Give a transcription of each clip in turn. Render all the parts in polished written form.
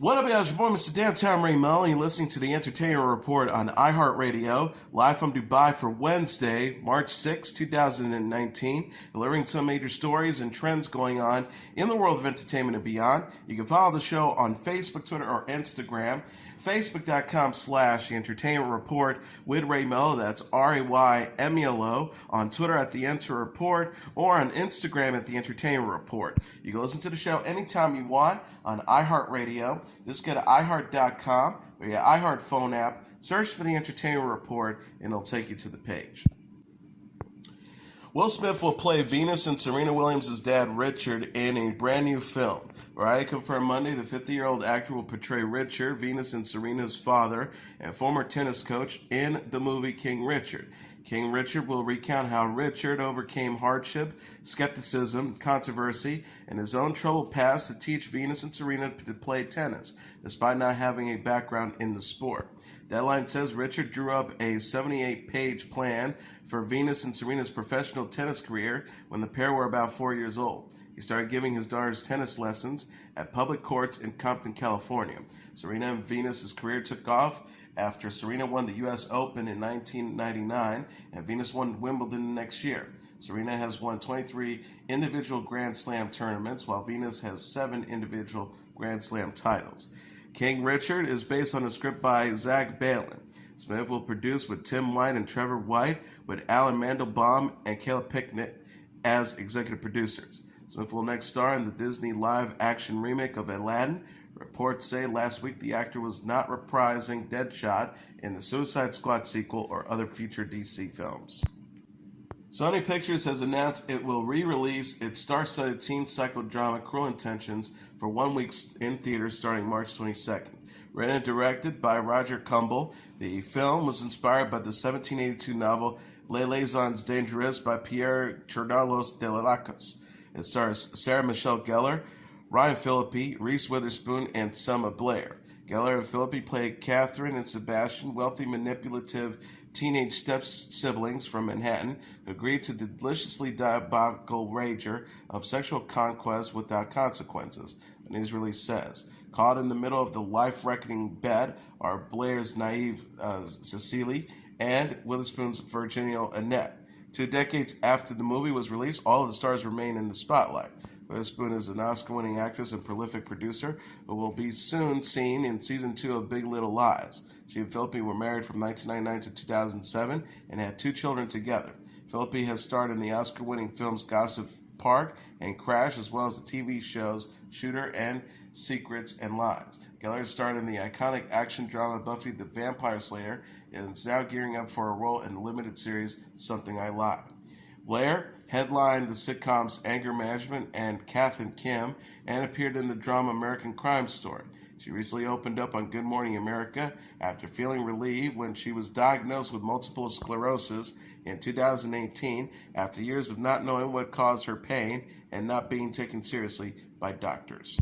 What up, y'all? It's your boy, Mr. Dan Tamron Hall, and you're listening to the Entertainment Report on iHeartRadio, live from Dubai for Wednesday, March 6, 2019, delivering some major stories and trends going on in the world of entertainment and beyond. You can follow the show on Facebook, Twitter, or Instagram. Facebook.com/The Entertainment Report with Ray Melo, that's RAYMELO, on Twitter at The Enter Report, or on Instagram at The Entertainment Report. You can listen to the show anytime you want on iHeartRadio. Just go to iHeart.com or your iHeart phone app, search for The Entertainment Report, and it'll take you to the page. Will Smith will play Venus and Serena Williams' dad, Richard, in a brand new film. Variety confirmed Monday the 50-year-old actor will portray Richard, Venus and Serena's father, and former tennis coach, in the movie King Richard. King Richard will recount how Richard overcame hardship, skepticism, controversy, and his own troubled past to teach Venus and Serena to play tennis, despite not having a background in the sport. Deadline says Richard drew up a 78-page plan for Venus and Serena's professional tennis career when the pair were about 4 years old. He started giving his daughters tennis lessons at public courts in Compton, California. Serena and Venus' career took off after Serena won the U.S. Open in 1999 and Venus won Wimbledon the next year. Serena has won 23 individual Grand Slam tournaments, while Venus has 7 individual Grand Slam titles. King Richard is based on a script by Zach Balin. Smith will produce with Tim White and Trevor White, with Alan Mandelbaum and Caleb Picknett as executive producers. Smith will next star in the Disney live-action remake of Aladdin. Reports say last week the actor was not reprising Deadshot in the Suicide Squad sequel or other future DC films. Sony Pictures has announced it will re-release its star-studded teen psychodrama Cruel Intentions for 1 week in theaters starting March 22nd. Written and directed by Roger Kumble, the film was inspired by the 1782 novel Les Liaisons Dangereuses by Pierre Chordalos de Lacos. It stars Sarah Michelle Gellar, Ryan Phillippe, Reese Witherspoon, and Selma Blair. Gellar and Phillippe played Catherine and Sebastian, wealthy, manipulative teenage step-siblings from Manhattan, who agreed to the deliciously diabolical rager of sexual conquest without consequences, a news release says. Caught in the middle of the life-reckoning bet are Blair's naive Cecily and Witherspoon's Virginia Annette. 2 decades after the movie was released, all of the stars remain in the spotlight. Witherspoon is an Oscar-winning actress and prolific producer who will be soon seen in Season 2 of Big Little Lies. She and Phillippe were married from 1999 to 2007 and had 2 children together. Phillippe has starred in the Oscar-winning films Gossip Park and Crash, as well as the TV shows Shooter and Secrets and Lies. Gellar starred in the iconic action drama Buffy the Vampire Slayer and is now gearing up for a role in the limited series Something I Lie. Blair headlined the sitcoms Anger Management and Kath and Kim and appeared in the drama American Crime Story. She recently opened up on Good Morning America after feeling relieved when she was diagnosed with multiple sclerosis in 2018 after years of not knowing what caused her pain and not being taken seriously by doctors.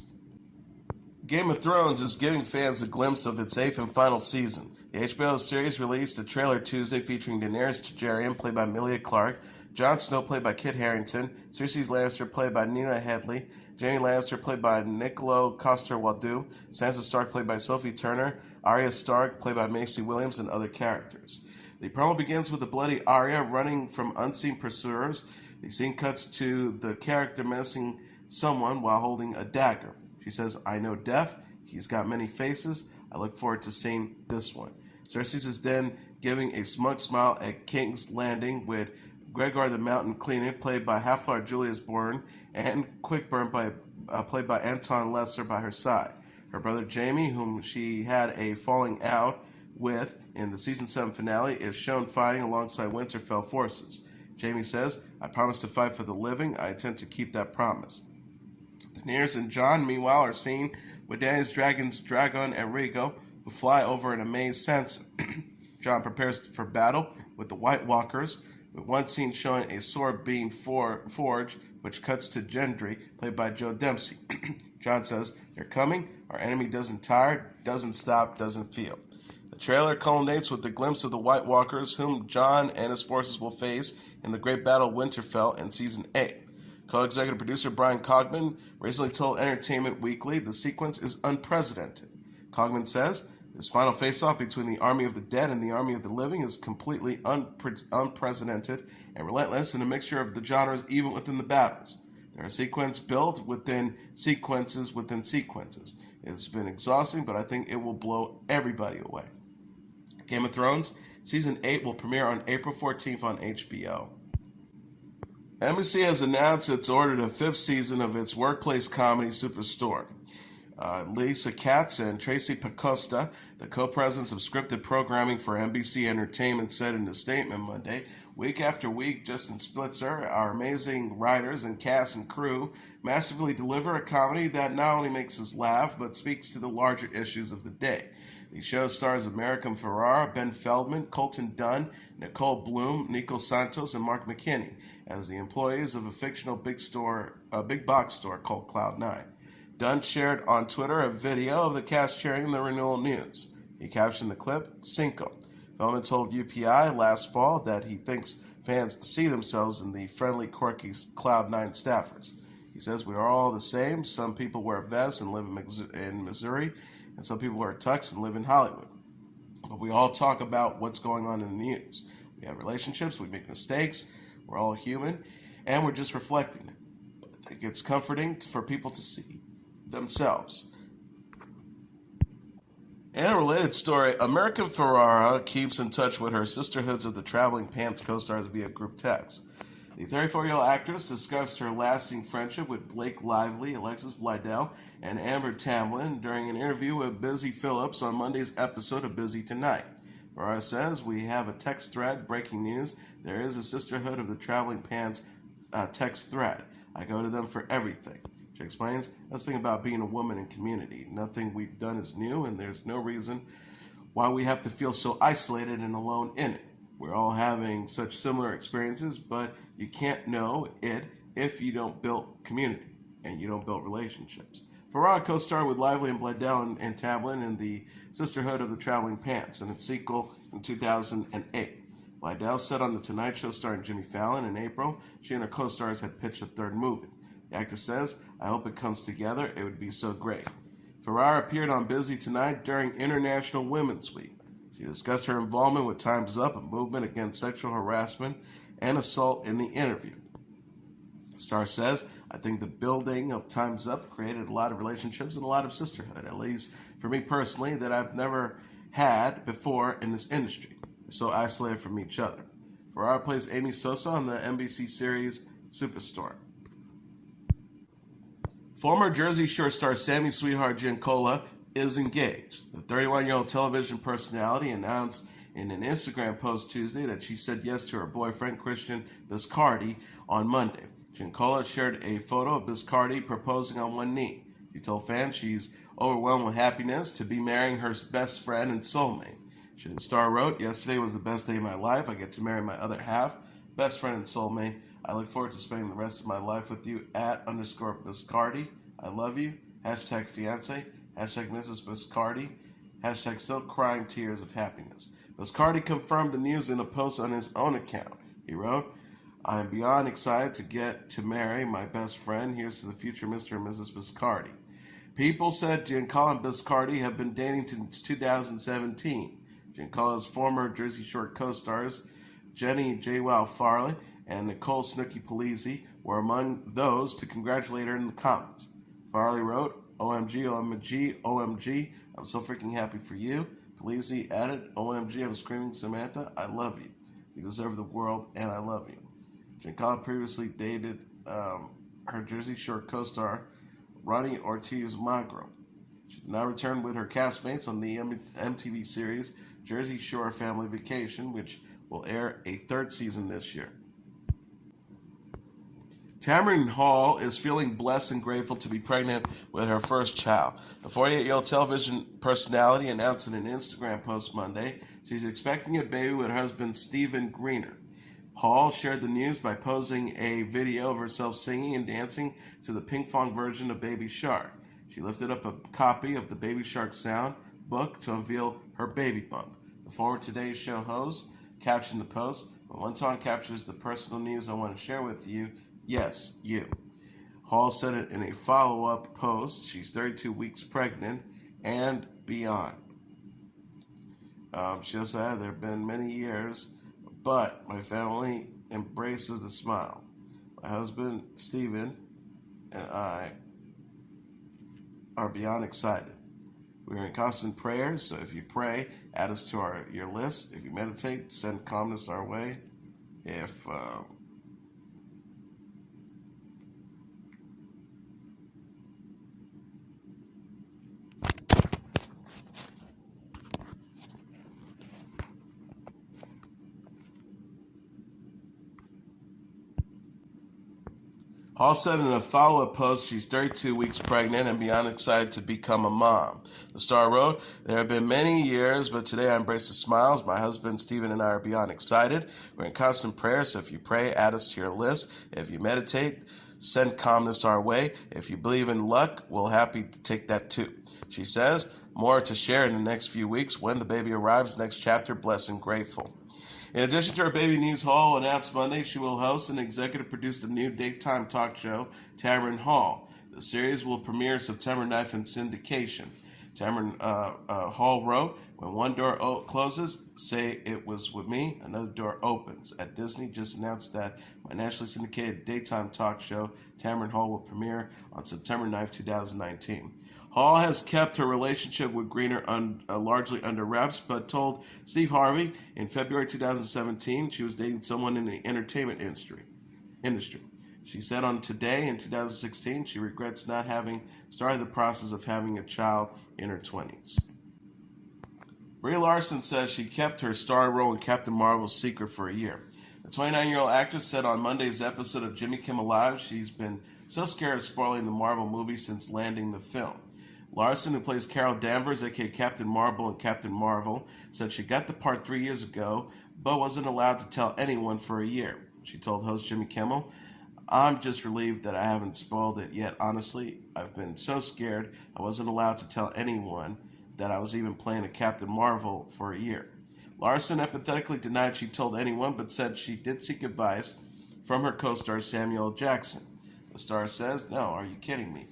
Game of Thrones is giving fans a glimpse of its 8th and final season. The HBO series released a trailer Tuesday featuring Daenerys Targaryen, played by Emilia Clarke, Jon Snow, played by Kit Harington, Cersei Lannister, played by Nina Headley, Jaime Lannister, played by Niccolo Coster-Waldau, Sansa Stark, played by Sophie Turner, Arya Stark, played by Maisie Williams, and other characters. The promo begins with a bloody Arya running from unseen pursuers. The scene cuts to the character menacing someone while holding a dagger. She says, "I know death. He's got many faces. I look forward to seeing this one." Cersei is then giving a smug smile at King's Landing with Gregor the Mountain Cleaner, played by Half-Lord Julius Bourne, and Quickburn, played by Anton Lesser, by her side. Her brother Jaime, whom she had a falling out with in the Season 7 finale, is shown fighting alongside Winterfell forces. Jaime says, "I promise to fight for the living. I intend to keep that promise." Daenerys and Jon, meanwhile, are seen with Dany's dragons Dragon and Rhaego, who fly over an amazed Sansa. Jon prepares for battle with the White Walkers, with one scene showing a sword being forged, which cuts to Gendry, played by Joe Dempsey. Jon says, "They're coming. Our enemy doesn't tire, doesn't stop, doesn't feel." The trailer culminates with the glimpse of the White Walkers, whom Jon and his forces will face in the great battle of Winterfell in Season 8. Co-executive producer Brian Cogman recently told Entertainment Weekly the sequence is unprecedented. Cogman says, this final face-off between the Army of the Dead and the Army of the Living is completely unprecedented and relentless in a mixture of the genres even within the battles. There are sequences built within sequences within sequences. It's been exhausting, but I think it will blow everybody away. Game of Thrones Season 8 will premiere on April 14th on HBO. NBC has announced it's ordered a 5th season of its workplace comedy Superstore. Lisa Katz and Tracy Pacosta, the co-presidents of scripted programming for NBC Entertainment, said in a statement Monday, week after week, Justin Splitzer, our amazing writers and cast and crew, massively deliver a comedy that not only makes us laugh, but speaks to the larger issues of the day. The show stars America Ferrera, Ben Feldman, Colton Dunn, Nicole Bloom, Nico Santos, and Mark McKinney as the employees of a fictional big box store called Cloud9. Dunn shared on Twitter a video of the cast sharing the renewal news. He captioned the clip, Cinco. Feldman told UPI last fall that he thinks fans see themselves in the friendly, quirky Cloud9 staffers. He says, we are all the same. Some people wear vests and live in Missouri, and some people wear tux and live in Hollywood. But we all talk about what's going on in the news. We have relationships, we make mistakes, we're all human, and we're just reflecting it. I think it's comforting for people to see themselves. In a related story, America Ferrera keeps in touch with her Sisterhoods of the Traveling Pants co-stars via group text. The 34-year-old actress discussed her lasting friendship with Blake Lively, Alexis Bledel, and Amber Tamlin during an interview with Busy Phillips on Monday's episode of Busy Tonight. Ferrera says, we have a text thread, breaking news. There is a Sisterhood of the Traveling Pants text thread. I go to them for everything. She explains, that's the thing about being a woman in community. Nothing we've done is new, and there's no reason why we have to feel so isolated and alone in it. We're all having such similar experiences, but you can't know it if you don't build community and you don't build relationships. Ferrera co-starred with Lively and Bledel and Tamlin in the Sisterhood of the Traveling Pants and its sequel in 2008. Bledel said on The Tonight Show starring Jimmy Fallon in April, she and her co-stars had pitched a third movie. The actor says, I hope it comes together. It would be so great. Ferrera appeared on Busy Tonight during International Women's Week. She discussed her involvement with Time's Up, a movement against sexual harassment and assault in the interview. The star says, I think the building of Time's Up created a lot of relationships and a lot of sisterhood, at least for me personally, that I've never had before in this industry. We're so isolated from each other. Ferrera plays Amy Sosa on the NBC series Superstore. Former Jersey Shore star Sammi Sweetheart Giancola is engaged. The 31-year-old television personality announced in an Instagram post Tuesday that she said yes to her boyfriend Christian Biscardi on Monday. Giancola shared a photo of Biscardi proposing on one knee. She told fans she's overwhelmed with happiness to be marrying her best friend and soulmate. The star wrote, yesterday was the best day of my life. I get to marry my other half, best friend and soulmate. I look forward to spending the rest of my life with you @_Biscardi. I love you. #fiance. #Mrs. Biscardi. #still crying tears of happiness. Biscardi confirmed the news in a post on his own account. He wrote, I am beyond excited to get to marry my best friend. Here's to the future Mr. and Mrs. Biscardi. People said Giancola and Biscardi have been dating since 2017. Giancola's former Jersey Shore co-stars Jenny J. Wow Farley and Nicole Snooki Polizzi were among those to congratulate her in the comments. Farley wrote, OMG, OMG, OMG, I'm so freaking happy for you. Polizzi added, OMG, I'm screaming Samantha, I love you. You deserve the world, and I love you. Giancola previously dated her Jersey Shore co-star Ronnie Ortiz Magro. She did not return with her castmates on the MTV series Jersey Shore Family Vacation, which will air a third season this year. Tamron Hall is feeling blessed and grateful to be pregnant with her first child. The 48-year-old television personality announced in an Instagram post Monday she's expecting a baby with her husband Stephen Greener. Hall shared the news by posing a video of herself singing and dancing to the Pink Fong version of Baby Shark. She lifted up a copy of the Baby Shark Sound book to unveil her baby bump. The former Today Show host captioned the post, when one song captures the personal news I want to share with you, Yes, you. Hall said it in a follow-up post. She's 32 weeks pregnant and beyond. She also said, there have been many years, but my family embraces the smile. My husband, Stephen, and I are beyond excited. We are in constant prayers, so if you pray, add us to your list. If you meditate, send calmness our way. If Hall said in a follow-up post she's 32 weeks pregnant and beyond excited to become a mom. The star wrote, there have been many years, but today I embrace the smiles. My husband, Stephen, and I are beyond excited. We're in constant prayer, so if you pray, add us to your list. If you meditate, send calmness our way. If you believe in luck, we're happy to take that too. She says, more to share in the next few weeks when the baby arrives. Next chapter, blessed and grateful. In addition to her baby news, Hall announced Monday she will host and executive produce the new daytime talk show, Tamron Hall. The series will premiere September 9th in syndication. Tamron Hall wrote, when one door closes, say it was with me, another door opens. At Disney just announced that my nationally syndicated daytime talk show, Tamron Hall, will premiere on September 9th, 2019. Hall has kept her relationship with Greener largely under wraps, but told Steve Harvey in February 2017 she was dating someone in the entertainment industry. She said on Today in 2016 she regrets not having started the process of having a child in her 20s. Brie Larson says she kept her star role in Captain Marvel's secret for a year. The 29-year-old actress said on Monday's episode of Jimmy Kimmel Live she's been so scared of spoiling the Marvel movie since landing the film. Larson, who plays Carol Danvers, aka Captain Marvel in Captain Marvel, said she got the part 3 years ago, but wasn't allowed to tell anyone for a year. She told host Jimmy Kimmel, I'm just relieved that I haven't spoiled it yet. Honestly, I've been so scared I wasn't allowed to tell anyone that I was even playing a Captain Marvel for a year. Larson empathetically denied she told anyone, but said she did seek advice from her co-star Samuel L. Jackson. The star says, no, are you kidding me?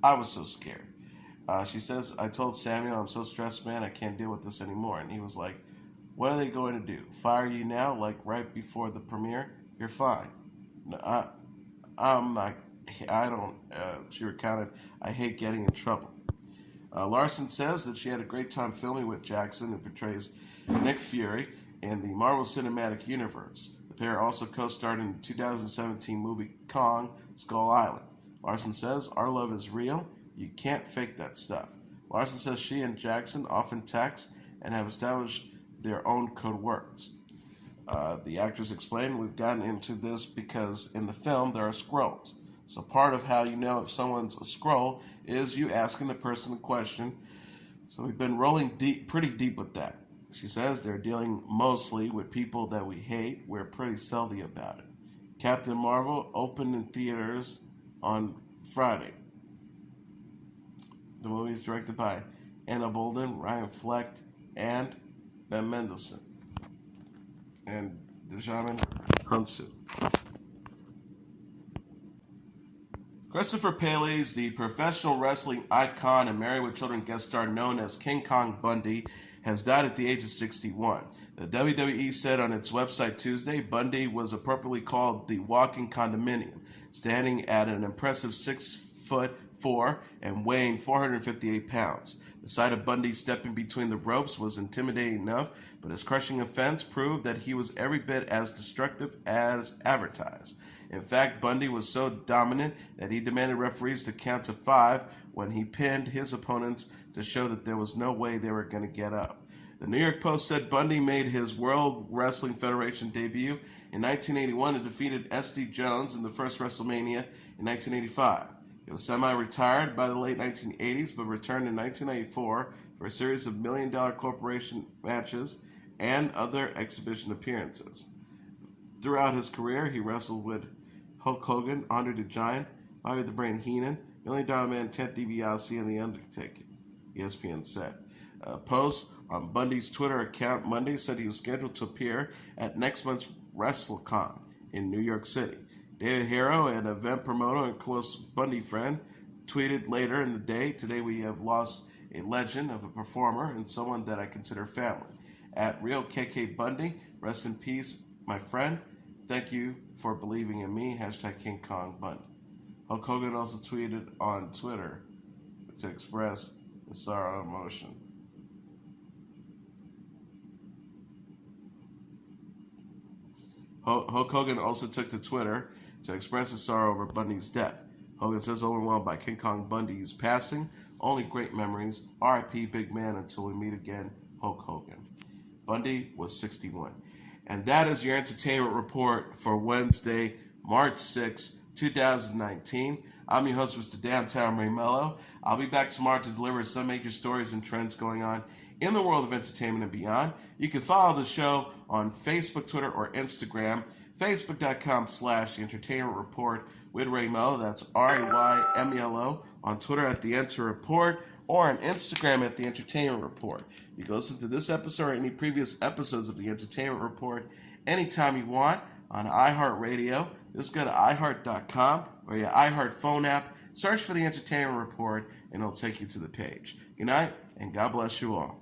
I was so scared. She says, I told Samuel, I'm so stressed, man, I can't deal with this anymore. And he was like, what are they going to do? Fire you now, like right before the premiere? You're fine. No, I'm not, I don't, she recounted, I hate getting in trouble. Larson says that she had a great time filming with Jackson, who portrays Nick Fury in the Marvel Cinematic Universe. The pair also co-starred in the 2017 movie Kong, Skull Island. Larson says, our love is real. You can't fake that stuff. Larson says she and Jackson often text and have established their own code words. The actress explained, we've gotten into this because in the film there are scrolls. So part of how you know if someone's a scroll is you asking the person a question. So we've been rolling pretty deep with that. She says they're dealing mostly with people that we hate. We're pretty stealthy about it. Captain Marvel opened in theaters on Friday. The movie is directed by Anna Bolden, Ryan Fleck, and Ben Mendelsohn, and Djimon Hounsou. Christopher Paley's the professional wrestling icon and Married with Children guest star known as King Kong Bundy has died at the age of 61. The WWE said on its website Tuesday, Bundy was appropriately called the walking condominium, standing at an impressive 6'4" and weighing 458 pounds. The sight of Bundy stepping between the ropes was intimidating enough, but his crushing offense proved that he was every bit as destructive as advertised. In fact, Bundy was so dominant that he demanded referees to count to 5 when he pinned his opponents to show that there was no way they were going to get up. The New York Post said Bundy made his World Wrestling Federation debut in 1981 and defeated S.D. Jones in the first WrestleMania in 1985. He was semi-retired by the late 1980s, but returned in 1994 for a series of million-dollar corporation matches and other exhibition appearances. Throughout his career, he wrestled with Hulk Hogan, Andre the Giant, Bobby the Brain Heenan, Million Dollar Man Ted DiBiase, and The Undertaker, ESPN said. A post on Bundy's Twitter account Monday said he was scheduled to appear at next month's WrestleCon in New York City. David Hero, an event promoter and close Bundy friend, tweeted later in the day, "Today we have lost a legend of a performer and someone that I consider family. At Real KK Bundy, rest in peace, my friend. Thank you for believing in me. Hashtag King Kong Bundy." Hulk Hogan also tweeted on Twitter to express his sorrow and emotion. Hulk Hogan also took to Twitter to express his sorrow over Bundy's death. Hogan says, "Overwhelmed by King Kong Bundy's passing. Only great memories. R.I.P. Big Man until we meet again, Hulk Hogan." Bundy was 61. And that is your entertainment report for Wednesday, March 6, 2019. I'm your host, Mr. Downtown Melo. I'll be back tomorrow to deliver some major stories and trends going on in the world of entertainment and beyond. You can follow the show on Facebook, Twitter, or Instagram. Facebook.com/The Entertainment Report with Ray Melo. That's RAYMELO. On Twitter at The Enter Report, or on Instagram at The Entertainment Report. You can listen to this episode or any previous episodes of The Entertainment Report anytime you want on iHeartRadio. Just go to iHeart.com or your iHeart phone app. Search for The Entertainment Report, and it'll take you to the page. Good night, and God bless you all.